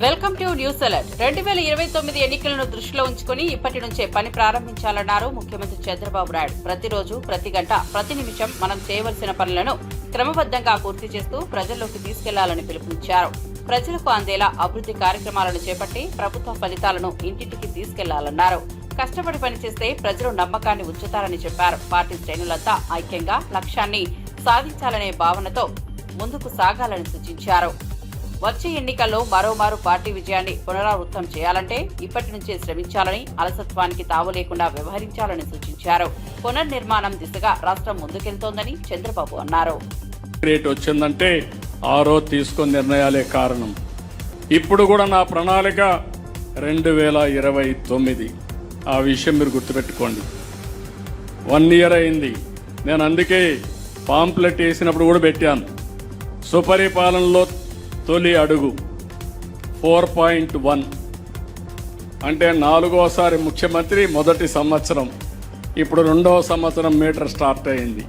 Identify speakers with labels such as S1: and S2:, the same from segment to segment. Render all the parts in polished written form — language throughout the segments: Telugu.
S1: Welcome to news alert. 2029 ఎన్నికలను దృష్టిలో ఉంచుకుని ఇప్పటి నుంచే పని ప్రారంభించాలన్నారు ముఖ్యమంత్రి చంద్రబాబు నాయుడు. ప్రతిరోజు, ప్రతి గంట, ప్రతి నిమిషం మనం చేయవలసిన పనులను క్రమబద్ధంగా పూర్తి చేస్తూ ప్రజల్లోకి తీసుకెళ్లాలని పిలుపునిచ్చారు. ప్రజలకు అందేలా అభివృద్ధి కార్యక్రమాలను చేపట్టి ప్రభుత్వ ఫలితాలను ఇంటింటికి తీసుకెళ్లాలన్నారు. కష్టపడి పనిచేస్తే ప్రజలు నమ్మకాన్ని ఉంచుతారని చెప్పారు. పార్టీ శ్రేణులంతా ఐక్యంగా లక్ష్యాన్ని సాధించాలనే భావనతో ముందుకు సాగాలని సూచించారు. వచ్చే ఎన్నికల్లో మరోమారు పార్టీ విజయాన్ని పునరావృతం చేయాలంటే ఇప్పటి నుంచే శ్రమించాలని, అలసత్వానికి తావు లేకుండా వ్యవహరించాలని సూచించారు. పునర్నిర్మాణం దిశగా రాష్ట్రం ముందుకెళ్తోందని చంద్రబాబు అన్నారు.
S2: రేట్ వచ్చిందంటే ఆ రోజు తీసుకున్న నిర్ణయాలే కారణం. ఇప్పుడు కూడా నా ప్రణాళిక 2029. ఆ విషయం మీరు గుర్తుపెట్టుకోండి. 1 ఇయర్ అయింది. నేను అందుకే పాంప్లెట్ వేసినప్పుడు కూడా పెట్టాను. సుపరిపాలనలో తొలి అడుగు 4.1 అంటే 4వసారి ముఖ్యమంత్రి, మొదటి సంవత్సరం. ఇప్పుడు 2వ సంవత్సరం మీటర్ స్టార్ట్ అయింది.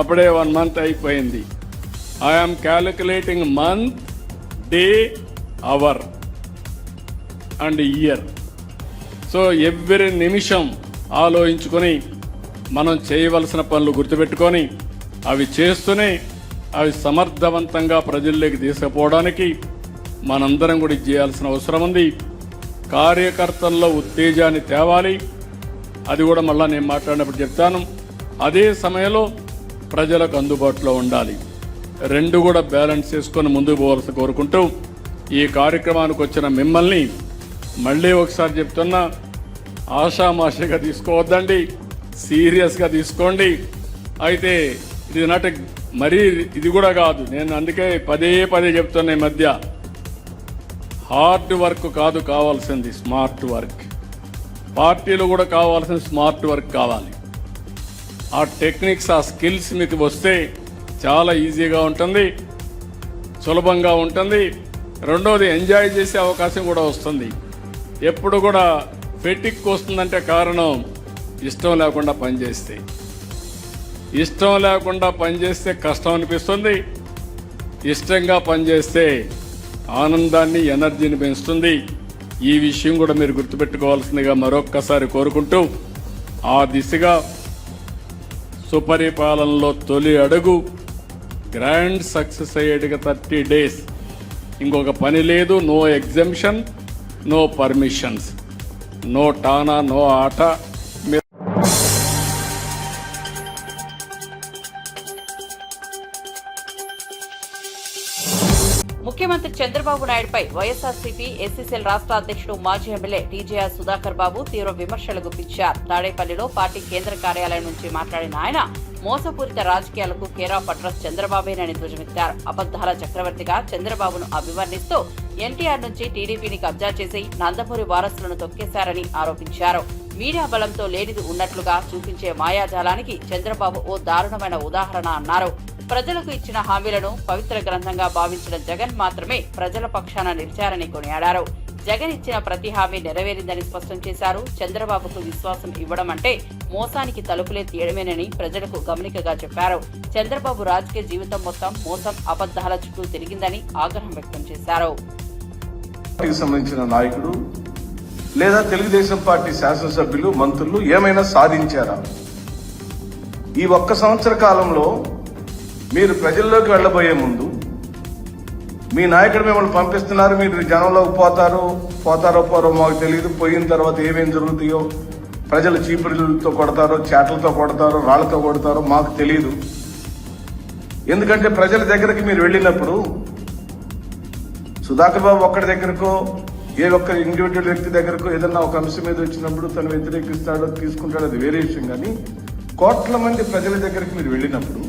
S2: అప్పుడే 1 మంత్ అయిపోయింది. I'm calculating month, day, hour and year. So every నిమిషం ఆలోచించుకొని మనం చేయవలసిన పనులు గుర్తుపెట్టుకొని అవి చేస్తూనే అవి సమర్థవంతంగా ప్రజల్లోకి తీసుకుపోవడానికి మనందరం కూడా చేయాల్సిన అవసరం ఉంది. కార్యకర్తల్లో ఉత్తేజాన్ని తేవాలి. అది కూడా మళ్ళీ నేను మాట్లాడినప్పుడు చెప్తాను. అదే సమయంలో ప్రజలకు అందుబాటులో ఉండాలి. 2 కూడా బ్యాలెన్స్ చేసుకొని ముందుకు పోవాల్సి కోరుకుంటూ ఈ కార్యక్రమానికి వచ్చిన మిమ్మల్ని మళ్ళీ ఒకసారి చెప్తున్నా, ఆషామాషిగా తీసుకోవద్దండి, సీరియస్గా తీసుకోండి. అయితే ఇది మరీ ఇది కూడా కాదు. నేను అందుకే పదే చెప్తున్నా, ఈ మధ్య హార్డ్ వర్క్ కాదు కావాల్సింది, స్మార్ట్ వర్క్. పార్టీలు కూడా కావాల్సిన స్మార్ట్ వర్క్ కావాలి. ఆ టెక్నిక్స్, ఆ స్కిల్స్ మీకు వస్తే చాలా ఈజీగా ఉంటుంది, సులభంగా ఉంటుంది. రెండోది, ఎంజాయ్ చేసే అవకాశం కూడా వస్తుంది. ఎప్పుడు కూడా ఫెటిక్ వస్తుందంటే కారణం ఇష్టం లేకుండా పనిచేస్తే. ఇష్టం లేకుండా పనిచేస్తే కష్టం అనిపిస్తుంది. ఇష్టంగా పనిచేస్తే ఆనందాన్ని, ఎనర్జీని పెంచుతుంది. ఈ విషయం కూడా మీరు గుర్తుపెట్టుకోవాల్సిందిగా మరొక్కసారి కోరుకుంటూ, ఆ దిశగా సుపరిపాలనలో తొలి అడుగు గ్రాండ్ సక్సెస్ అయ్యేటిగా 30 days. ఇంకొక పని లేదు. No exemption, no permissions, no టానా, నో ఆట.
S1: ముఖ్యమంత్రి చంద్రబాబు నాయుడుపై వైఎస్ఆర్సీపీ ఎస్సీసీఎల్ రాష్ట్ర అధ్యక్షుడు, మాజీ ఎమ్మెల్యే టీజేఆర్ సుధాకర్ బాబు తీవ్ర విమర్శలు గుప్పించారు. తాడేపల్లిలో పార్టీ కేంద్ర కార్యాలయం నుంచి మాట్లాడిన ఆయన మోసపూరిత రాజకీయాలకు కేర్ ఆఫ్ అడ్రస్ చంద్రబాబేనని ధ్వజమెత్తారు. అబద్దాల చక్రవర్తిగా చంద్రబాబును అభివర్ణిస్తూ ఎన్టీఆర్ నుంచి టీడీపీని కబ్జా చేసి నందమూరి వారసులను తొక్కేశారని ఆరోపించారు. మీడియా బలంతో లేనిది ఉన్నట్లుగా చూపించే మాయాజాలానికి చంద్రబాబు ఓ దారుణమైన ఉదాహరణ అన్నారు. ప్రజలకు ఇచ్చిన హామీలను పవిత్ర గ్రంథంగా భావించిన జగన్ మాత్రమే ప్రజల పక్షాన నిలిచారని కొనియాడారు. జగన్ ఇచ్చిన ప్రతి హామీ నెరవేరిందని స్పష్టం చేశారు. చంద్రబాబుకు విశ్వాసం ఇవ్వడం అంటే మోసానికి తలుపులే తీయడమేనని ప్రజలకు గమనికగా చెప్పారు. చంద్రబాబు రాజకీయ జీవితం మొత్తం మోసం, అబద్దాల చుట్టూ తిరిగిందని ఆగ్రహం వ్యక్తం చేశారు.
S3: సంబంధించిన నాయకుడు లేదా తెలుగుదేశం పార్టీ శాసనసభ్యులు, మంత్రులు ఏమైనా సాధించారా? ఈ 1 సంవత్సర కాలంలో మీరు ప్రజల్లోకి వెళ్లబోయే ముందు మీ నాయకుడు మిమ్మల్ని పంపిస్తున్నారు, మీరు జనంలోకి పోతారో పోరో మాకు తెలియదు. పోయిన తర్వాత ఏమేం జరుగుతాయో, ప్రజలు చీపురులతో కొడతారో, చేటలతో కొడతారో, రాళ్లతో కొడతారో మాకు తెలియదు. ఎందుకంటే ప్రజల దగ్గరికి మీరు వెళ్ళినప్పుడు సుధాకర్ బాబు ఒక్కడి దగ్గరకో, ఏ ఒక్క ఇండివిజువల్ వ్యక్తి దగ్గరకో ఏదన్నా ఒక అంశం మీద వచ్చినప్పుడు తను వ్యతిరేకిస్తాడో తీసుకుంటాడో అది వేరే విషయం. కానీ కోట్ల మంది ప్రజల దగ్గరికి మీరు వెళ్ళినప్పుడు,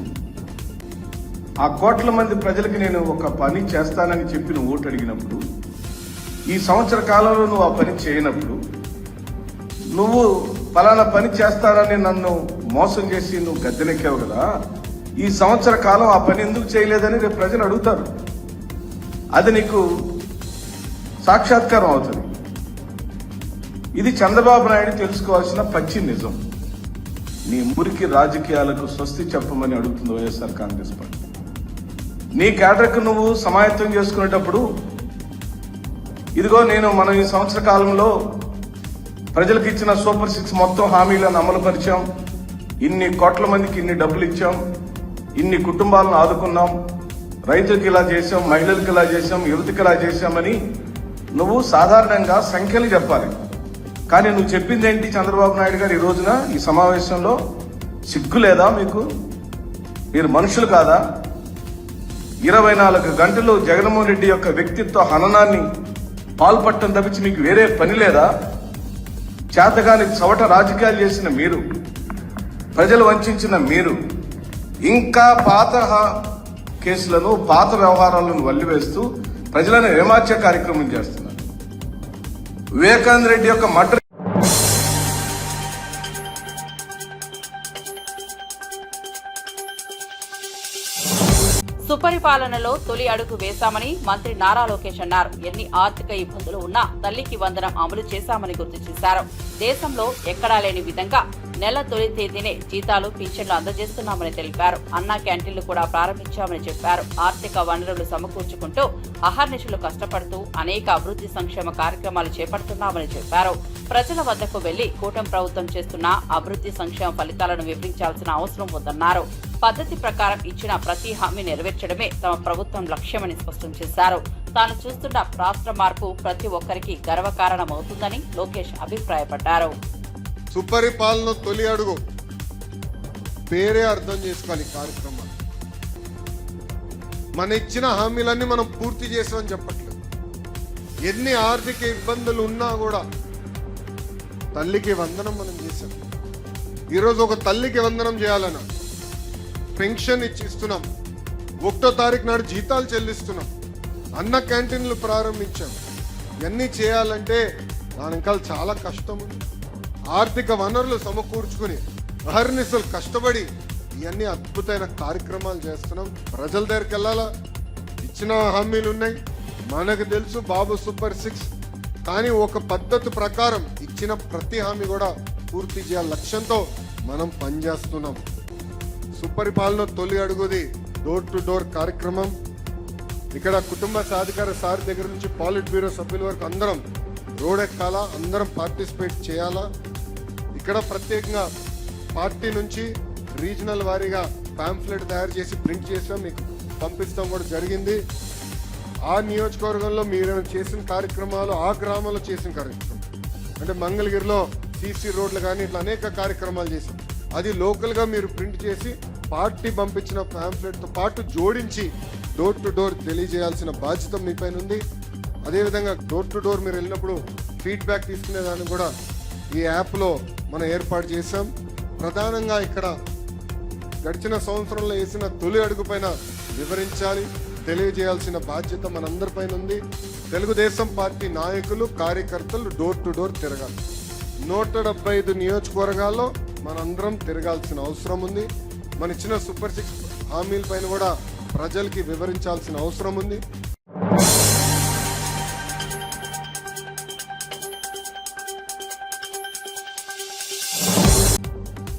S3: ఆ కోట్ల మంది ప్రజలకి నేను ఒక పని చేస్తానని చెప్పి నువ్వు ఓటు అడిగినప్పుడు, ఈ సంవత్సర కాలంలో నువ్వు ఆ పని చేయనప్పుడు, నువ్వు ఫలానా పని చేస్తానని నన్ను మోసం చేసి నువ్వు గద్దెనెక్కావు కదా, ఈ సంవత్సర కాలం ఆ పని ఎందుకు చేయలేదని రేపు ప్రజలు అడుగుతారు. అది నీకు సాక్షాత్కారం అవుతుంది. ఇది చంద్రబాబు నాయుడు తెలుసుకోవాల్సిన పచ్చి నిజం. నీ మురికి రాజకీయాలకు స్వస్తి చెప్పమని అడుగుతుంది వైఎస్ఆర్ కాంగ్రెస్ పార్టీ. నీ క్యాడర్కు నువ్వు సమాయత్తం చేసుకునేటప్పుడు ఇదిగో మనం ఈ సంవత్సర కాలంలో ప్రజలకు ఇచ్చిన సూపర్ 6 మొత్తం హామీలను అమలు పరిచాం, ఇన్ని కోట్ల మందికి ఇన్ని డబ్బులు ఇచ్చాం, ఇన్ని కుటుంబాలను ఆదుకున్నాం, రైతులకు ఇలా చేశాం, మహిళలకు ఇలా చేశాం, యువతకి ఇలా చేశామని నువ్వు సాధారణంగా సంఖ్యలు చెప్పాలి. కానీ నువ్వు చెప్పింది ఏంటి చంద్రబాబు నాయుడు గారు ఈ రోజున ఈ సమావేశంలో? సిగ్గు లేదా మీకు? మీరు మనుషులు కాదా? 24 గంటలు జగన్మోహన్ రెడ్డి యొక్క వ్యక్తిత్వ హననాన్ని పాల్పట్టడం తప్పించి మీకు వేరే పని లేదా? చేతగాని చవట రాజకీయాలు చేసిన మీరు, ప్రజలు వంచిన మీరు ఇంకా పాత కేసులను, పాత వ్యవహారాలను వల్లివేస్తూ ప్రజలను ఏమార్చే కార్యక్రమం చేస్తున్నారు. వివేకానంద రెడ్డి యొక్క మర్డర్
S1: సుపరిపాలనలో తొలి అడుగు వేశామని మంత్రి నారా లోకేష్ అన్నారు. ఎన్ని ఆర్థిక ఇబ్బందులు ఉన్నా తల్లికి వందనం అమలు చేశామని గుర్తు చేశారు. దేశంలో ఎక్కడా లేని విధంగా నెల తొలి తేదీనే జీతాలు, పింఛన్లు అందజేస్తున్నామని తెలిపారు. అన్నా క్యాంటీన్లు కూడా ప్రారంభించామని చెప్పారు. ఆర్థిక వనరులు సమకూర్చుకుంటూ అహర్నిశలు కష్టపడుతూ అనేక అభివృద్ధి సంక్షేమ కార్యక్రమాలు చేపడుతున్నామని చెప్పారు. ప్రజల వద్దకు వెళ్లి కూటమి ప్రభుత్వం చేస్తున్న అభివృద్ధి సంక్షేమ ఫలితాలను వివరించాల్సిన అవసరం ఉందన్నారు. పద్ధతి ప్రకారం ఇచ్చిన ప్రతి హామీ నెరవేర్చడమే తమ ప్రభుత్వం లక్ష్యమని స్పష్టం చేశారు. తాను చూస్తున్న రాష్ట్ర మార్పు ప్రతి ఒక్కరికి గర్వకారణమవుతుందని లోకేష్ అభిప్రాయపడ్డారు.
S4: సుపరిపాలన తొలి అడుగు పేరే అర్థం చేసుకోవాలి. కార్యక్రమం మన ఇచ్చిన హామీలన్నీ మనం పూర్తి చేసామని చెప్పట్లేదు. ఎన్ని ఆర్థిక ఇబ్బందులు ఉన్నా కూడా తల్లికి వందనం మనం చేసాం. ఈరోజు ఒక తల్లికి వందనం చేయాలన్నా పెన్షన్ ఇస్తున్నాం, 1వ తారీఖు నాడు జీతాలు చెల్లిస్తున్నాం, అన్న క్యాంటీన్లు ప్రారంభించాం. ఇవన్నీ చేయాలంటే దాని ఇంకా చాలా కష్టం ఉంది. ఆర్థిక వనరులు సమకూర్చుకుని అహర్నిశలు కష్టపడి ఇవన్నీ అద్భుతమైన కార్యక్రమాలు చేస్తున్నాం. ప్రజల దగ్గరికి వెళ్ళాలా, ఇచ్చిన హామీలు ఉన్నాయి, మనకు తెలుసు బాబు సూపర్ 6. కానీ ఒక పద్ధతి ప్రకారం ఇచ్చిన ప్రతి హామీ కూడా పూర్తి చేయాల లక్ష్యంతో మనం పనిచేస్తున్నాం. సుపరిపాలన తొలి అడుగుది డోర్ టు డోర్ కార్యక్రమం. ఇక్కడ కుటుంబ సాధికార సార్ దగ్గర నుంచి పాలిట్ బ్యూరో సభ్యుల వరకు అందరం రోడ్ ఎక్కాలా, అందరం పార్టిసిపేట్ చేయాలా. ఇక్కడ ప్రత్యేకంగా పార్టీ నుంచి రీజనల్ వారీగా పాంఫ్లెట్ తయారు చేసి ప్రింట్ చేసాం, మీకు పంపిస్తాం కూడా జరిగింది. ఆ నియోజకవర్గంలో మీరు చేసిన కార్యక్రమాలు, ఆ గ్రామంలో చేసిన కార్యక్రమం అంటే మంగళగిరిలో సీసీ రోడ్లు కానీ ఇట్లా అనేక కార్యక్రమాలు చేసాం. అది లోకల్గా మీరు ప్రింట్ చేసి పార్టీ పంపించిన పాంఫ్లెట్తో పాటు జోడించి డోర్ టు డోర్ తెలియజేయాల్సిన బాధ్యత మీ పైన ఉంది. అదేవిధంగా డోర్ టు డోర్ మీరు వెళ్ళినప్పుడు ఫీడ్బ్యాక్ తీసుకునేదాన్ని కూడా ఈ యాప్లో మనం ఏర్పాటు చేశాం. ప్రధానంగా ఇక్కడ గడిచిన సంవత్సరంలో వేసిన తొలి అడుగు పైన వివరించాలి, తెలియజేయాల్సిన బాధ్యత మనందరిపైన ఉంది. తెలుగుదేశం పార్టీ నాయకులు, కార్యకర్తలు డోర్ టు డోర్ తిరగాలి. 175 నియోజకవర్గాల్లో మనందరం తిరగాల్సిన అవసరం ఉంది. మన ఇచ్చిన సూపర్ 6 హామీల పైన కూడా ప్రజలకి వివరించాల్సిన అవసరం ఉంది.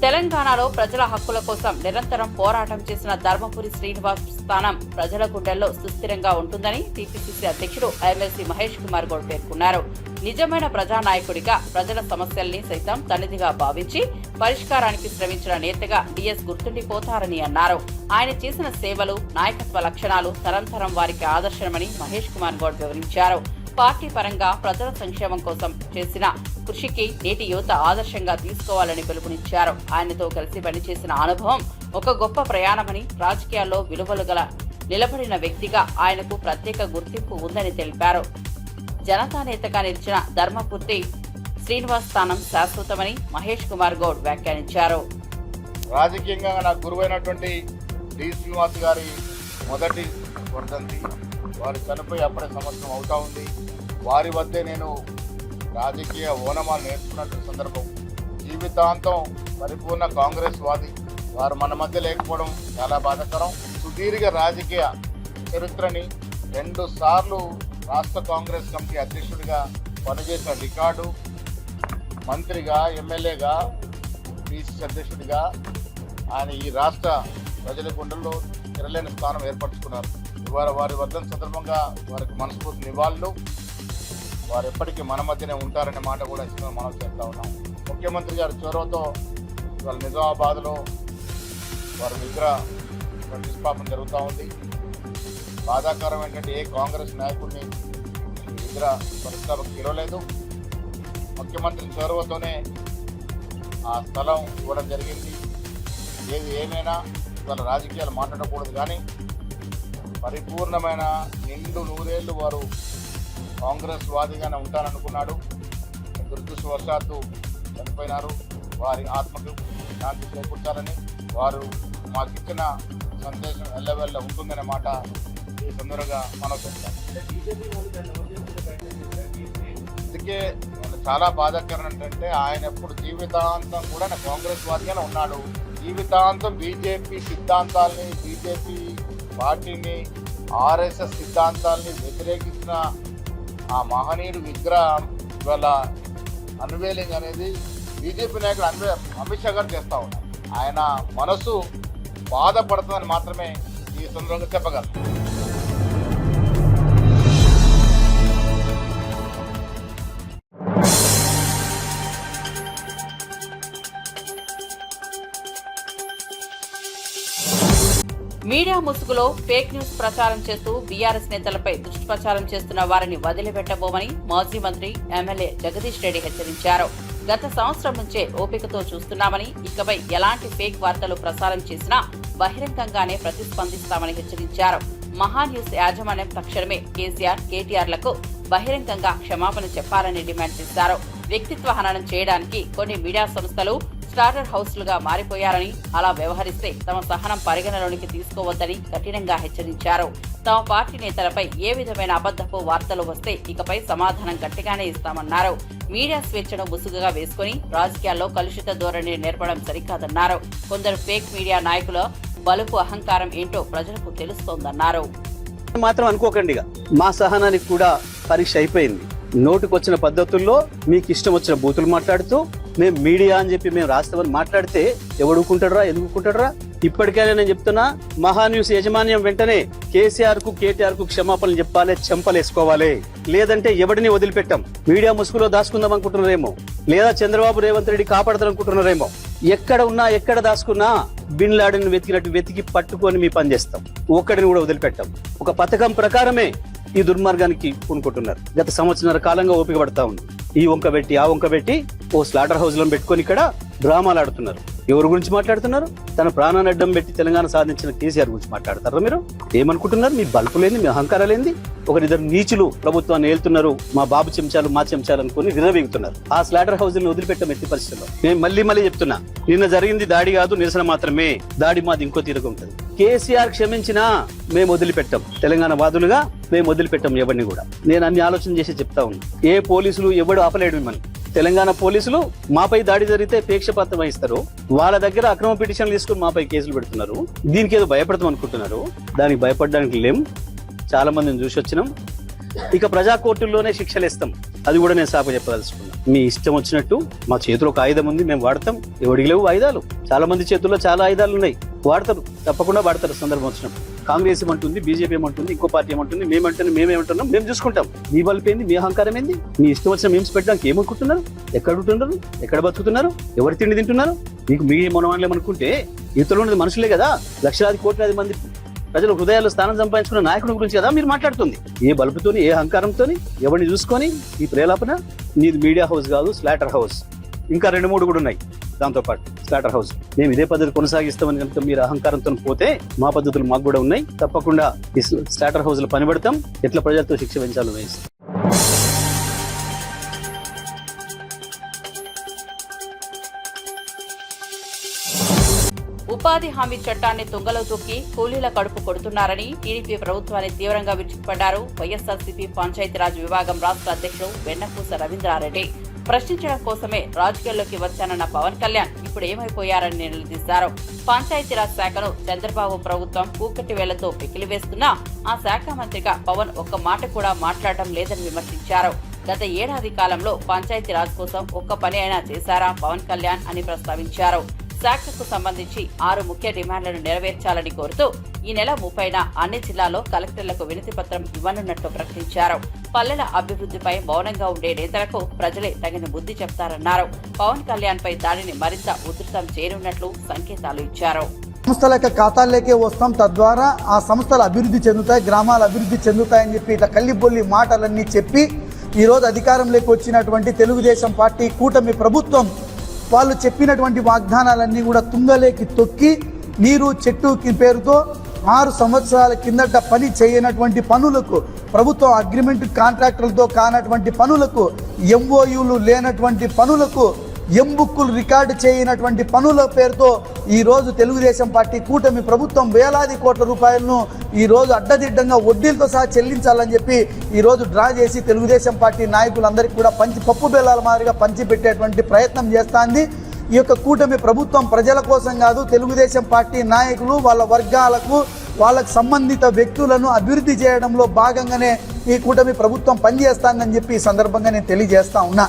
S1: తెలంగాణలో ప్రజల హక్కుల కోసం నిరంతరం పోరాటం చేసిన ధర్మపురి శ్రీనివాస్ స్థానం ప్రజల గుండెల్లో సుస్థిరంగా ఉంటుందని టీపీసీసీ అధ్యక్షుడు ఎమ్మెల్సీ మహేష్ కుమార్ గౌడ్ పేర్కొన్నారు. నిజమైన ప్రజానాయకుడిగా ప్రజల సమస్యల్ని సైతం తనదిగా భావించి పరిష్కారానికి శ్రమించిన నేతగా డిఎస్ గుర్తుండిపోతారని అన్నారు. ఆయన చేసిన సేవలు, నాయకత్వ లక్షణాలు తరంతరం వారికి ఆదర్శనమని మహేష్ కుమార్ గౌడ్ వివరించారు. పార్టీ పరంగా ప్రజల సంక్షేమం కోసం చేసిన కృషికి నేటి యువత ఆదర్శంగా తీసుకోవాలని పిలుపునిచ్చారు. ఆయనతో కలిసి పనిచేసిన అనుభవం ఒక గొప్ప ప్రయాణమని, రాజకీయాల్లో విలువలు గల నిలబడిన వ్యక్తిగా ఆయనకు ప్రత్యేక గుర్తింపు ఉందని తెలిపారు. జనతా నేతగా నిలిచిన ధర్మపురి శ్రీనివాస్ స్థానం శాశ్వతమని మహేష్ కుమార్ గౌడ్ వ్యాఖ్యానించారు.
S5: రాజకీయంగా నాకు గురువైనటువంటి డి శ్రీనివాస్ గారి మొదటి వర్ధంతి, వారు చనిపోయి అప్పుడే సంవత్సరం అవుతా ఉంది. వారి వద్దే నేను రాజకీయ ఓనమాలు నేర్చుకున్నటువంటి సందర్భం. జీవితాంతం పరిపూర్ణ కాంగ్రెస్ వాది. వారు మన మధ్య లేకపోవడం చాలా బాధాకరం. సుదీర్ఘ రాజకీయ చరిత్రని 2 సార్లు రాష్ట్ర కాంగ్రెస్ కమిటీ అధ్యక్షుడిగా పనిచేసిన రికార్డు, మంత్రిగా, ఎమ్మెల్యేగా, పిసిసి అధ్యక్షుడిగా ఆయన ఈ రాష్ట్ర ప్రజల గుండెల్లో తిరలేని స్థానం ఏర్పరచుకున్నారు. ఇవాళ వారి వర్ధంతి సందర్భంగా వారికి మనస్ఫూర్తి నివాళులు. వారు ఎప్పటికీ మన మధ్యనే ఉంటారనే మాట కూడా మనం చేస్తూ ఉన్నాం. ముఖ్యమంత్రి గారి చొరవతో ఇవాళ నిజామాబాద్లో వారి విగ్రహ ప్రతిష్టాపన జరుగుతూ ఉంది. బాధాకరం ఏంటంటే ఏ కాంగ్రెస్ నాయకుడిని విగ్రహ ప్రతిష్టాపన పిలవలేదు. ముఖ్యమంత్రి చొరవతోనే ఆ స్థలం ఇవ్వడం జరిగింది. ఏది ఏమైనా ఇవాళ రాజకీయాలు మాట్లాడకూడదు, కానీ పరిపూర్ణమైన నిండు నూరేళ్లు వారు కాంగ్రెస్ వాదిగానే ఉంటారనుకున్నాడు. దురదృష్టవశాత్తు చనిపోయినారు. వారి ఆత్మకు శాంతి చేకూర్చాలని వారు మాకు ఇచ్చిన సందేశం ఎల్లవెల్ల ఉంటుందనే మాట ఈ సందర్భంగా మనం చెప్తాం. అందుకే చాలా బాధాకరం ఏంటంటే ఆయన ఎప్పుడు జీవితాంతం కూడా కాంగ్రెస్ వాదిగానే ఉన్నాడు. జీవితాంతం బీజేపీ సిద్ధాంతాలని, బీజేపీ పార్టీని, ఆర్ఎస్ఎస్ సిద్ధాంతాలని వ్యతిరేకించిన ఆ మహనీయుడు విగ్రహం ఇవాళ అన్వేలింగ్ అనేది బీజేపీ నాయకుడు అమిత్ షా గారు చేస్తూ ఉన్నారు. ఆయన మనసు బాధపడుతుందని మాత్రమే ఈ సందర్భంగా చెప్పగలను.
S1: మీడియా ముసుగులో ఫేక్ న్యూస్ ప్రచారం చేస్తూ బీఆర్ఎస్ నేతలపై దుష్ప్రచారం చేస్తున్న వారిని వదిలిపెట్టబోమని మాజీ మంత్రి ఎమ్మెల్యే జగదీష్ రెడ్డి హెచ్చరించారు. గత సంవత్సరం నుంచే ఓపికతో చూస్తున్నామని, ఇకపై ఎలాంటి ఫేక్ వార్తలు ప్రసారం చేసినా బహిరంగంగానే ప్రతిస్పందిస్తామని హెచ్చరించారు. మహాన్యూస్ యాజమాన్యం తక్షణమే కేసీఆర్, కేటీఆర్లకు బహిరంగంగా క్షమాపణ చెప్పాలని డిమాండ్ చేశారు. వ్యక్తిత్వ హననం చేయడానికి కొన్ని మీడియా సంస్థలు స్టార్టర్ హౌస్లుగా మారిపోయారని, అలా వ్యవహరిస్తే తమ సహనం పరిగణలోనికి తీసుకోవద్దని కఠినంగా హెచ్చరించారు. తమ పార్టీ నేతలపై ఏ విధమైన అబద్ధపు వార్తలు వస్తే ఇకపై సమాధానం గట్టిగానే ఇస్తామన్నారు. మీడియా స్వేచ్ఛను ముసుగుగా వేసుకుని రాజకీయాల్లో కలుషిత ధోరణి నేర్పడం సరికాదన్నారు. కొందరు ఫేక్ మీడియా నాయకుల బలుపు అహంకారం ఏంటో ప్రజలకు తెలుస్తోందన్నారు.
S6: మాత్రం అనుకోకండి, మా సహనానికి కూడా పరీక్ష అయిపోయింది. నోటుకొచ్చిన పద్ధతుల్లో మీకు ఇష్టం వచ్చిన బూతులు మాట్లాడుతూ మేము మీడియా అని చెప్పి మేము రాస్తామని మాట్లాడితే ఎవడుకుంటాడరా, ఎందుకుంటాడరా? ఇప్పటికైనా నేను చెప్తున్నా, మహాన్యూస్ యాజమాన్యం వెంటనే కేసీఆర్ కు, కేటీఆర్ కు క్షమాపణలు చెప్పాలి, చెంపలేసుకోవాలి. లేదంటే ఎవడిని వదిలిపెట్టాం. మీడియా ముసుగులో దాచుకుందాం అనుకుంటున్నారేమో, లేదా చంద్రబాబు రేవంత్ రెడ్డి కాపాడతారనుకుంటున్నారేమో. ఎక్కడ ఉన్నా, ఎక్కడ దాచుకున్నా బిన్ లాడెన్ వెతికినట్టు వెతికి పట్టుకొని మీ పని చేస్తాం. ఒక్కడిని కూడా వదిలిపెట్టాం. ఒక పథకం ప్రకారమే ఈ దుర్మార్గానికి పూనుకుంటున్నారు. గత సంవత్సరాల కాలంగా ఓపిక పడతా ఉంది. ఈ వంక పెట్టి ఆ వంక పెట్టి ఓ స్లాటర్ హౌస్ లో పెట్టుకొని ఇక్కడ డ్రామాలు ఆడుతున్నారు. ఎవరి గురించి మాట్లాడుతున్నారు? తన ప్రాణాన్ని అడ్డం పెట్టి తెలంగాణ సాధించిన కేసీఆర్ గురించి మాట్లాడతారా మీరు? ఏమనుకుంటున్నారు? మీ బల్పులేంది, మీ అహంకారాలేంది? ఒకరిద్దరు నీచులు ప్రభుత్వాన్ని ఏళ్తున్నారు, మా బాబు చెంచాలు, మా చెంచాలు అనుకుని విరవీగుతున్నారు. ఆ స్లాటర్ హౌస్ ని వదిలిపెట్టం ఎట్టి పరిస్థితుల్లో. నేను మళ్ళీ చెప్తున్నా, నిన్న జరిగింది దాడి కాదు, నిరసన మాత్రమే. దాడి మాది ఇంకో తీరుగా ఉంటుంది. కేసీఆర్ క్షమించినా మేము వదిలిపెట్టాం. తెలంగాణ వాదులుగా మేము వదిలిపెట్టాం ఎవరిని కూడా. నేను అన్ని ఆలోచన చేసి చెప్తా ఉన్నా. ఏ పోలీసులు ఎవడు ఆపలేడు మిమ్మల్ని. తెలంగాణ పోలీసులు మాపై దాడి జరిగితే పేక్షపాతం వహిస్తారు. వాళ్ళ దగ్గర అక్రమ పిటిషన్లు తీసుకుని మాపై కేసులు పెడుతున్నారు. దీనికి ఏదో భయపడతాం అనుకుంటున్నారు. దానికి భయపడడానికి లేం. చాలా మందిని చూసి వచ్చినాం. ఇక ప్రజా కోర్టుల్లోనే శిక్షలు ఇస్తాం. అది కూడా నేను సాప చెప్పదలుచుకున్నా. మీ ఇష్టం వచ్చినట్టు, మా చేతిలో ఒక ఆయుధం ఉంది, మేము వాడతాం. ఎవడికి లేవు ఆయుధాలు. చాలా మంది చేతుల్లో చాలా ఆయుధాలు ఉన్నాయి, వాడతారు, తప్పకుండా వాడతారు సందర్భం వచ్చినప్పుడు. కాంగ్రెస్ ఏమంటుంది, బీజేపీ ఏమంటుంది, ఇంకో పార్టీ ఏమంటుంది, మేమేమంటున్నాం, మేము చూసుకుంటాం. మీ బలిపోయింది, మీ అహంకారం ఏంది? మీ ఇష్టం వచ్చిన మేమ్స్ పెట్టడానికి ఏమనుకుంటున్నారు? ఎక్కడ ఉంటున్నారు? ఎక్కడ బతుకుతున్నారు? ఎవరి తిండి తింటున్నారు? మీకు మీ మనవాళ్ళు ఏమనుకుంటే ఇతరులు ఉన్నది మనుషులే కదా. లక్షలాది కోట్లాది మంది ప్రజల హృదయాల్లో స్థానం సంపాదించుకున్న నాయకుడి గురించి కదా మీరు మాట్లాడుతుంది. ఏ బలుపుతోని, ఏ అహంకారంతోని, ఎవరిని చూసుకొని ఈ ప్రేలాపన? నీది మీడియా హౌస్ కాదు, స్లాటర్ హౌస్. ఇంకా 2-3 కూడా ఉన్నాయి దాంతో పాటు స్లాటర్ హౌస్. మేము ఇదే పద్ధతి కొనసాగిస్తామని కనుక మీరు అహంకారంతో పోతే మా పద్ధతులు మాకు కూడా ఉన్నాయి. తప్పకుండా ఈ స్లాటర్ హౌస్ లో పనిపడతాం. ఎట్లా ప్రజలతో శిక్ష పెంచాలో వేస్తాం.
S1: ఉపాధి హామీ చట్టాన్ని తుంగలో తొక్కి కూలీల కడుపు కొడుతున్నారని టీడీపీ ప్రభుత్వాన్ని తీవ్రంగా విరుచుకుపడ్డారు వైఎస్ఆర్సీపీ పంచాయతీరాజ్ విభాగం రాష్ట్ర అధ్యక్షుడు వెన్నపూస రవీంద్రారెడ్డి. ప్రశ్నించడం కోసమే రాజకీయాల్లోకి వచ్చానన్న పవన్ కళ్యాణ్ ఇప్పుడు ఏమైపోయారని నిలదీశారు. పంచాయతీరాజ్ శాఖను చంద్రబాబు ప్రభుత్వం కూకటి వేళ్లతో పెకిలివేస్తున్నా ఆ శాఖ మంత్రిగా పవన్ ఒక్క మాట కూడా మాట్లాడటం లేదని విమర్శించారు. గత ఏడాది కాలంలో పంచాయతీరాజ్ కోసం ఒక్క పని అయినా చేశారా పవన్ కళ్యాణ్ అని ప్రస్తావించారు. శాఖకు సంబంధించి 6 ముఖ్య డిమాండ్లను నెరవేర్చాలని కోరుతూ ఈ నెల 30న అన్ని జిల్లాల్లో కలెక్టర్లకు వినతి పత్రం ఇవ్వనున్నట్లు ప్రకటించారు. పల్లెల అభివృద్ధిపై మౌనంగా ఉండే నేతలకు ప్రజలే తగిన బుద్ధి చెప్తారన్నారు. పవన్ కళ్యాణ్ పై దాడిని మరింత ఉధృతం చేయనున్నట్లు సంకేతాలు ఇచ్చారు.
S7: సంస్థల యొక్క ఖాతాల్లోకే వస్తాం, తద్వారా ఆ సంస్థలు అభివృద్ధి చెందుతాయి, గ్రామాలు అభివృద్ధి చెందుతాయని చెప్పి ఇట్లా కల్లిబొల్లి మాటలన్నీ చెప్పి ఈరోజు అధికారంలోకి వచ్చినటువంటి తెలుగుదేశం పార్టీ కూటమి ప్రభుత్వం వాళ్ళు చెప్పినటువంటి వాగ్దానాలన్నీ కూడా తుంగలేకి తొక్కి నీరు చెట్టు పేరుతో 6 సంవత్సరాల కిందట పని చేయనటువంటి పనులకు, ప్రభుత్వం అగ్రిమెంట్ కాంట్రాక్టర్లతో కానటువంటి పనులకు, ఎంఓయూలు లేనటువంటి పనులకు, ఎంబుక్కులు రికార్డు చేయనటువంటి పనుల పేరుతో ఈరోజు తెలుగుదేశం పార్టీ కూటమి ప్రభుత్వం వేలాది కోట్ల రూపాయలను ఈరోజు అడ్డదిడ్డంగా వడ్డీలతో సహా చెల్లించాలని చెప్పి ఈరోజు డ్రా చేసి తెలుగుదేశం పార్టీ నాయకులందరికీ కూడా పప్పు బెల్లాల మాదిరిగా పంచిపెట్టేటువంటి ప్రయత్నం చేస్తోంది. ఈ యొక్క కూటమి ప్రభుత్వం ప్రజల కోసం కాదు, తెలుగుదేశం పార్టీ నాయకులు వాళ్ళ వర్గాలకు వాళ్ళకు సంబంధిత వ్యక్తులను అభివృద్ధి చేయడంలో భాగంగానే ఈ కూటమి ప్రభుత్వం పనిచేస్తుందని చెప్పి ఈ సందర్భంగా నేను తెలియజేస్తా ఉన్నా.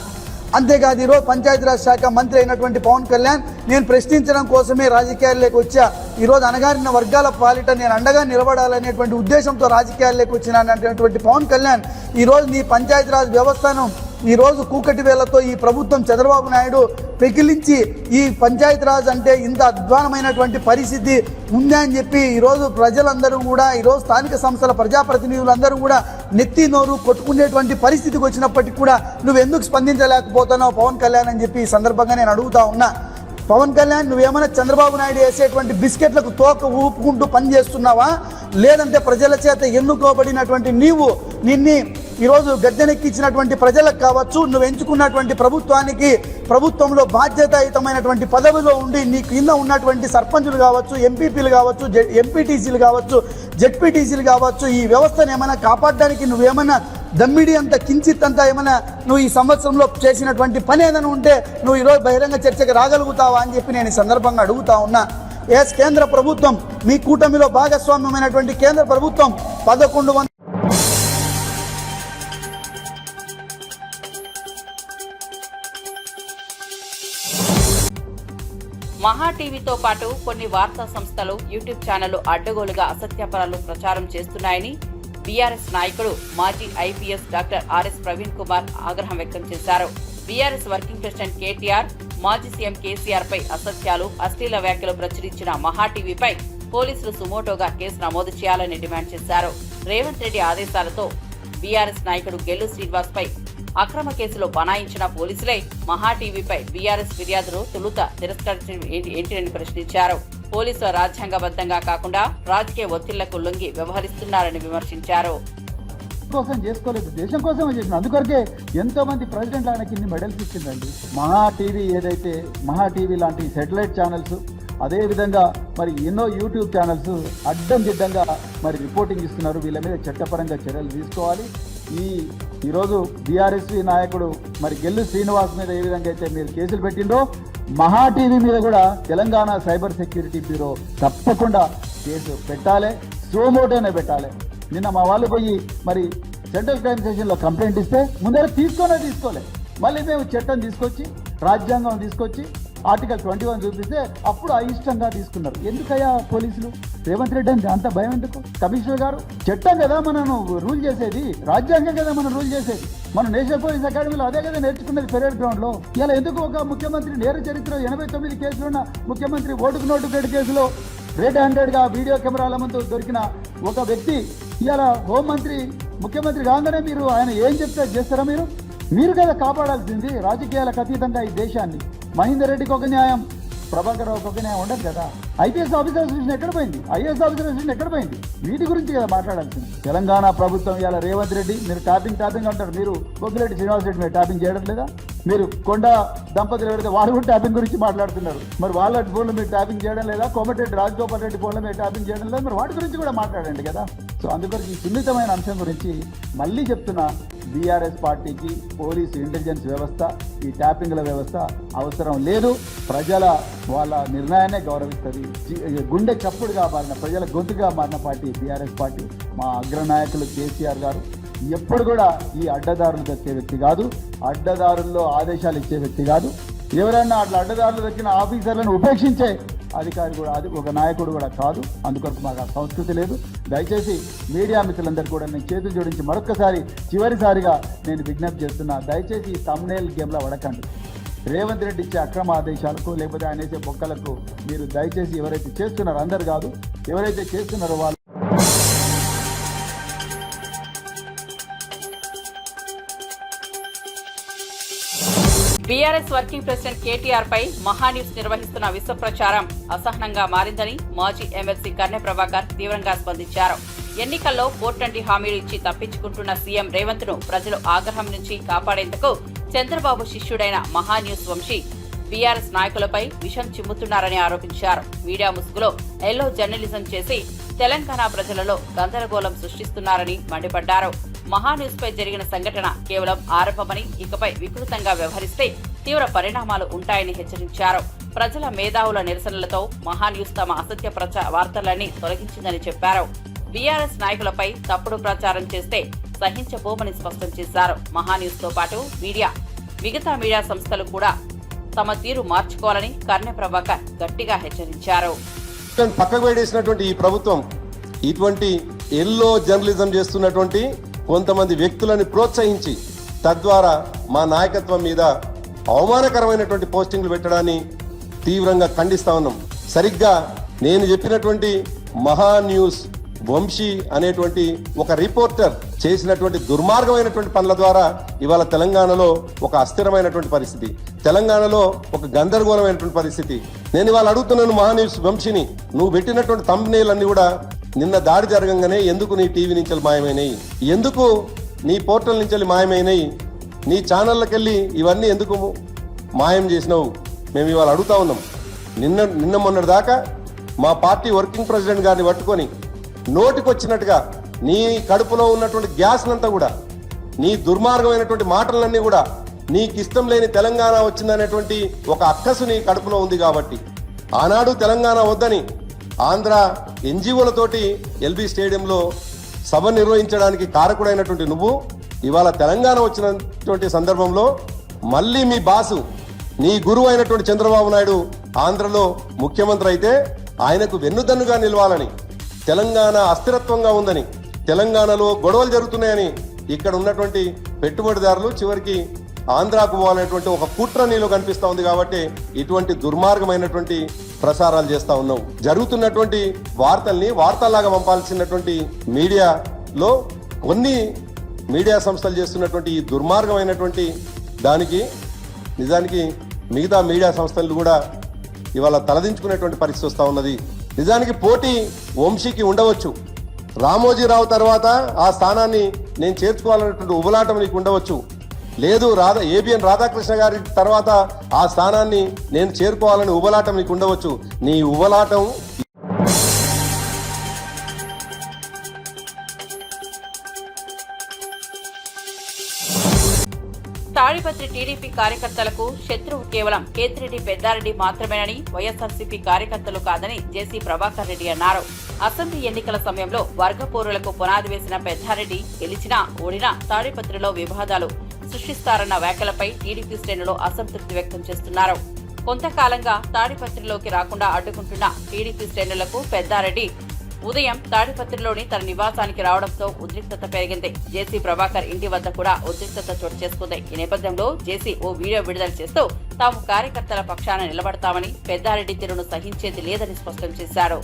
S7: అంతేకాదు ఈరోజు పంచాయతీరాజ్ శాఖ మంత్రి అయినటువంటి పవన్ కళ్యాణ్ నేను ప్రశ్నించడం కోసమే రాజకీయాల్లోకి వచ్చా, ఈరోజు అణగారిన వర్గాల పాలిట నేను అండగా నిలబడాలనేటువంటి ఉద్దేశంతో రాజకీయాల్లోకి వచ్చినటువంటి పవన్ కళ్యాణ్ ఈరోజు నీ పంచాయతీరాజ్ వ్యవస్థను ఈరోజు కూకటి వేలతో ఈ ప్రభుత్వం చంద్రబాబు నాయుడు పెకిలించి ఈ పంచాయతీరాజ్ అంటే ఇంత అధ్వానమైనటువంటి పరిస్థితి ఉందా అని చెప్పి ఈరోజు ప్రజలందరూ కూడా, ఈరోజు స్థానిక సంస్థల ప్రజాప్రతినిధులందరూ కూడా నెత్తి నోరు కొట్టుకునేటువంటి పరిస్థితికి వచ్చినప్పటికీ కూడా నువ్వు ఎందుకు స్పందించలేకపోతున్నావు పవన్ కళ్యాణ్ అని చెప్పి ఈ సందర్భంగా నేను అడుగుతా ఉన్నా. పవన్ కళ్యాణ్ నువ్వేమైనా చంద్రబాబు నాయుడు వేసేటువంటి బిస్కెట్లకు తోక ఊపుకుంటూ పనిచేస్తున్నావా, లేదంటే ప్రజల చేత ఎన్నుకోబడినటువంటి నిన్ని ఈరోజు గద్దెనెక్కించినటువంటి ప్రజలకు కావచ్చు, నువ్వు ఎంచుకున్నటువంటి ప్రభుత్వంలో బాధ్యతాయుతమైనటువంటి పదవిలో ఉండి నీ కింద ఉన్నటువంటి సర్పంచులు కావచ్చు, ఎంపీపీలు కావచ్చు, ఎంపీటీసీలు కావచ్చు, జెడ్పీటీసీలు కావచ్చు, ఈ వ్యవస్థను ఏమైనా కాపాడడానికి నువ్వేమైనా దమ్మిడి అంత కించిత్ అంతా ఏమైనా నువ్వు ఈ సంవత్సరంలో చేసినటువంటి పని ఏదైనా ఉంటే నువ్వు ఈరోజు బహిరంగ చర్చకు రాగలుగుతావా అని చెప్పి నేను ఈ సందర్భంగా అడుగుతా ఉన్నా. కేంద్ర ప్రభుత్వం మీ కూటమిలో భాగస్వామ్యమైనటువంటి కేంద్ర ప్రభుత్వం 1100
S1: మహా టీవీతో పాటు కొన్ని వార్తా సంస్థలు, యూట్యూబ్ ఛానళ్లు అడ్డగోలుగా అసత్యపరాలు ప్రచారం చేస్తున్నాయని బీఆర్ఎస్ నాయకుడు మాజీ IPS doctor RS Praveen Kumar ఆగ్రహం వ్యక్తం చేశారు. బీఆర్ఎస్ వర్కింగ్ ప్రెసిడెంట్ కేటీఆర్, మాజీ సీఎం కేసీఆర్ పై అసత్యాలు, అశ్లీల వ్యాఖ్యలు ప్రచురించిన మహా టీవీపై పోలీసులు సుమోటోగా కేసు నమోదు చేయాలని డిమాండ్ చేశారు. రేవంత్ రెడ్డి ఆదేశాలతో బీఆర్ఎస్ నాయకుడు గెల్లు శ్రీనివాస్ పై అక్రమ కేసులో బనాయించిన పోలీసులే మహా టీవీపై బీఆర్ఎస్ ఫిర్యాదును తొలుత తిరస్కరించడం ఏంటని ప్రశ్నించారు. పోలీసులు రాజ్యాంగబద్ధంగా కాకుండా రాజకీయ ఒత్తిళ్లకు లొంగి వ్యవహరిస్తున్నారని విమర్శించారు.
S8: కోసం చేసుకోలేదు, దేశం కోసమే చేసిన. అందుకొరకే ఎంతో మంది ప్రెసిడెంట్ ఆయనకి ఇన్ని మెడల్స్ ఇచ్చిందండి. మహా టీవీ ఏదైతే మహా టీవీ లాంటి శాటిలైట్ ఛానల్స్, అదేవిధంగా మరి ఎన్నో యూట్యూబ్ ఛానల్స్ అడ్డం దిడ్డంగా మరి రిపోర్టింగ్ ఇస్తున్నారు. వీళ్ళ మీద చట్టపరంగా చర్యలు తీసుకోవాలి. ఈరోజు బీఆర్ఎస్ నాయకుడు మరి గెల్లు శ్రీనివాస్ మీద ఏ విధంగా అయితే మీరు కేసులు పెట్టిండ్రో, మహా టీవీ మీద కూడా తెలంగాణ సైబర్ సెక్యూరిటీ బ్యూరో తప్పకుండా కేసు పెట్టాలి, సోమోటోనే పెట్టాలి. నిన్న మా వాళ్ళు పోయి మరి సెంట్రల్ క్రైమ్ స్టేషన్లో కంప్లైంట్ ఇస్తే ముందర తీసుకోలే, మళ్ళీ మేము చట్టం తీసుకొచ్చి రాజ్యాంగం తీసుకొచ్చి ఆర్టికల్ 21 చూపిస్తే అప్పుడు అయిష్టంగా తీసుకున్నారు. ఎందుకయ్యా పోలీసులు, రేవంత్ రెడ్డి అంటే అంత భయం ఎందుకు? కమిషనర్ గారు, చట్టం కదా మనం రూల్ చేసేది, రాజ్యాంగం కదా మనం రూల్ చేసేది. మనం నేషనల్ పోలీస్ అకాడమీలో అదే కదా నేర్చుకున్నది పెరేడ్ గ్రౌండ్లో. ఇలా ఎందుకు ఒక ముఖ్యమంత్రి నేర చరిత్ర 89 కేసులున్న ముఖ్యమంత్రి ఓటుకు నోటు కేడు కేసులో రెడ్ హ్యాండెడ్గా వీడియో కెమెరాల ముందు దొరికిన ఒక వ్యక్తి ఇలా హోంమంత్రి ముఖ్యమంత్రి కాగానే మీరు ఆయన ఏం చెప్తే చేస్తారా? మీరు కదా కాపాడాల్సింది రాజకీయాలకు అతీతంగా ఈ దేశాన్ని. మహేందర్ రెడ్డికి ఒక న్యాయం, ప్రభాకర్ రావుకి ఒక న్యాయం ఉండదు కదా. ఐపీఎస్ ఆఫీసర్ అసోసియేషన్ ఎక్కడ పోయింది? ఐఏఎస్ ఆఫీసర్ అసోసియేషన్ ఎక్కడ పోయింది? వీటి గురించి కదా మాట్లాడాల్సింది. తెలంగాణ ప్రభుత్వం ఇలా రేవంత్ రెడ్డి మీరు ట్యాపింగ్ అంటారు, మీరు పొంగిరెడ్డి శ్రీనివాస్ రెడ్డి మీరు ట్యాపింగ్ చేయడం లేదా? మీరు కొండ దంపతులు ఎవరైతే వారు కూడా ట్యాపింగ్ గురించి మాట్లాడుతున్నారు, మరి వాళ్ళ ఫోన్లో మీరు ట్యాపింగ్ చేయడం లేదా? కోమటిరెడ్డి రాజగోపాల్ రెడ్డి ఫోన్లో మీరు ట్యాపింగ్ చేయడం లేదా? మరి వాటి గురించి కూడా మాట్లాడండి కదా. సో అందుకొరకు ఈ సున్నితమైన అంశం గురించి మళ్ళీ చెప్తున్నా, బీఆర్ఎస్ పార్టీకి పోలీసు ఇంటెలిజెన్స్ వ్యవస్థ, ఈ ట్యాపింగ్ల వ్యవస్థ అవసరం లేదు. ప్రజల వాళ్ళ నిర్ణయాన్ని గౌరవిస్తుంది. గుండె చప్పుడుగా మారిన, ప్రజల గొంతుగా మారిన పార్టీ బీఆర్ఎస్ పార్టీ. మా అగ్రనాయకులు కేసీఆర్ గారు ఎప్పుడు కూడా ఈ అడ్డదారులు తెచ్చే వ్యక్తి కాదు, అడ్డదారుల్లో ఆదేశాలు ఇచ్చే వ్యక్తి కాదు. ఎవరైనా అట్లా అడ్డదారులు వచ్చిన ఆఫీసర్లను ఉపేక్షించే అధికారి కూడా, అది ఒక నాయకుడు కూడా కాదు. అందుకొరకు మాకు ఆ సంస్కృతి లేదు. దయచేసి మీడియా మిత్రులందరూ కూడా నేను చేతులు జోడించి మరొక్కసారి చివరిసారిగా నేను విజ్ఞప్తి చేస్తున్నా, దయచేసి ఈ తమ్నేల్ గేమ్లో పడకండి. రేవంత్ రెడ్డి ఇచ్చే అక్రమ ఆదేశాలకు లేకపోతే ఆయన వేసే బొక్కలకు మీరు దయచేసి ఎవరైతే చేస్తున్నారో, అందరు కాదు, ఎవరైతే చేస్తున్నారో వాళ్ళు
S1: బీఆర్ఎస్ వర్కింగ్ ప్రెసిడెంట్ కేటీఆర్ పై మహాన్యూస్ నిర్వహిస్తున్న విశ్వ ప్రచారం అసహనంగా మారిందని మాజీ ఎమ్మెల్సీ కర్నె ప్రభాకర్ తీవ్రంగా స్పందించారు. ఎన్నికల్లో పోర్టంటి హామీలు ఇచ్చి తప్పించుకుంటున్న సీఎం రేవంత్ ను ప్రజలు ఆగ్రహం నుంచి కాపాడేందుకు చంద్రబాబు శిష్యుడైన మహాన్యూస్ వంశీ బీఆర్ఎస్ నాయకులపై విషం చిమ్ముతున్నారని ఆరోపించారు. మీడియా ముసుగులో ఎల్లో జర్నలిజం చేసి తెలంగాణ ప్రజలలో గందరగోళం సృష్టిస్తున్నారని మండిపడ్డారు. మహాన్యూస్ పై జరిగిన సంఘటన కేవలం ఆరోపమని, ఇకపై వికృతంగా వ్యవహరిస్తే తీవ్ర పరిణామాలు ఉంటాయని హెచ్చరించారు. ప్రజల మేధావుల నిరసనలతో మహాన్యూస్ తమ అసత్య వార్తలన్నీ తొలగించిందని చెప్పారు. బీఆర్ఎస్ నాయకులపై తప్పుడు ప్రచారం చేస్తే సహించబోమని స్పష్టం చేశారు. మహాన్యూస్ తో పాటు మిగతా మీడియా సంస్థలు కూడా తమ తీరు మార్చుకోవాలని కర్నె ప్రభాకర్ గట్టిగా హెచ్చరించారు.
S9: పక్కకు పెట్టేసినటువంటి ఈ ప్రభుత్వం ఇటువంటి ఎల్లో జర్నలిజం చేస్తున్నటువంటి కొంతమంది వ్యక్తులను ప్రోత్సహించి తద్వారా మా నాయకత్వం మీద అవమానకరమైనటువంటి పోస్టింగ్లు పెట్టడాన్ని తీవ్రంగా ఖండిస్తా ఉన్నాం. సరిగ్గా నేను చెప్పినటువంటి మహా న్యూస్ వంశీ అనేటువంటి ఒక రిపోర్టర్ చేసినటువంటి దుర్మార్గమైనటువంటి పనుల ద్వారా ఇవాళ తెలంగాణలో ఒక అస్థిరమైనటువంటి పరిస్థితి, తెలంగాణలో ఒక గందరగోళమైనటువంటి పరిస్థితి. నేను ఇవాళ అడుగుతున్నాను మహాన్యూస్ వంశీని, నువ్వు పెట్టినటువంటి థంబ్నెయిల్ అన్ని కూడా నిన్న దాడి జరగంగానే ఎందుకు నీ టీవీ నుంచి మాయమైనాయి, ఎందుకు నీ పోర్టల్ నుంచి మాయమైనాయి, నీ ఛానళ్ళకి వెళ్ళి ఇవన్నీ ఎందుకు మాయం చేసినావు మేము ఇవాళ అడుగుతా ఉన్నాం. నిన్న మొన్నటి దాకా మా పార్టీ వర్కింగ్ ప్రెసిడెంట్ గారిని పట్టుకొని నోటికొచ్చినట్టుగా నీ కడుపులో ఉన్నటువంటి గ్యాస్నంతా కూడా, నీ దుర్మార్గమైనటువంటి మాటలన్నీ కూడా, నీకు ఇష్టం లేని తెలంగాణ వచ్చిందనేటువంటి ఒక అక్కసు నీ కడుపులో ఉంది కాబట్టి ఆనాడు తెలంగాణ వద్దని ఆంధ్ర ఎన్జిఓలతోటి ఎల్బీ స్టేడియంలో సభ నిర్వహించడానికి కారకుడైనటువంటి నువ్వు ఇవాళ తెలంగాణ వచ్చినటువంటి సందర్భంలో మళ్ళీ మీ బాసు, నీ గురువు అయినటువంటి చంద్రబాబు నాయుడు ఆంధ్రలో ముఖ్యమంత్రి అయితే ఆయనకు వెన్నుదన్నుగా నిలవాలని, తెలంగాణ అస్థిరత్వంగా ఉందని, తెలంగాణలో గొడవలు జరుగుతున్నాయని ఇక్కడ ఉన్నటువంటి పెట్టుబడిదారులు చివరికి ఆంధ్రాకు పోవాలనేటువంటి ఒక కుట్ర నీలో కనిపిస్తా ఉంది. కాబట్టి ఇటువంటి దుర్మార్గమైనటువంటి ప్రసారాలు చేస్తా ఉన్నావు. జరుగుతున్నటువంటి వార్తల్ని వార్తల్లాగా పంపాల్సినటువంటి మీడియాలో కొన్ని మీడియా సంస్థలు చేస్తున్నటువంటి ఈ దుర్మార్గమైనటువంటి దానికి నిజానికి మిగతా మీడియా సంస్థలు కూడా ఇవాళ తలదించుకునేటువంటి పరిస్థితి వస్తూ ఉన్నది. నిజానికి పోటీ వంశీకి ఉండవచ్చు, రామోజీరావు తర్వాత ఆ స్థానాన్ని నేను చేర్చుకోవాలనేటువంటి ఉబలాటం నీకు ఉండవచ్చు, లేదు ఏబిఎన్ రాధాకృష్ణ గారి తర్వాత ఆ స్థానాన్ని నేను చేరుకోవాలని ఉబలాటం నీకు ఉండవచ్చు. నీ ఉబలాటం
S1: తాడిపత్రి టీడీపీ కార్యకర్తలకు శత్రువు కేవలం కేతిరెడ్డి పెద్దారెడ్డి మాత్రమేనని వైఎస్ఆర్సీపీ కార్యకర్తలు కాదని జేసీ ప్రభాకర్ రెడ్డి అన్నారు. అసెంబ్లీ ఎన్నికల సమయంలో వర్గపోరులకు పునాది వేసిన పెద్దారెడ్డి గెలిచినా ఓడినా తాడిపత్రిలో వివాదాలు సృష్టిస్తారన్న వ్యాఖ్యలపై టీడీపీ శ్రేణులు అసంతృప్తి వ్యక్తం చేస్తున్నారు. కొంతకాలంగా తాడిపత్రిలోకి రాకుండా అడ్డుకుంటున్న టీడీపీ శ్రేణులకు పెద్దారెడ్డి ఉదయం తాడిపత్రిలోని తన నివాసానికి రావడంతో ఉద్రిక్తత పెరిగింది. జేసీ ప్రభాకర్ ఇంటి వద్ద కూడా ఉద్రిక్తత చోటు చేసుకుంది. ఈ నేపథ్యంలో జేసీ ఓ వీడియో విడుదల చేస్తూ తాము కార్యకర్తల పక్షాన నిలబడతామని, పెద్దారెడ్డి తీరును సహించేది లేదని స్పష్టం చేశారు.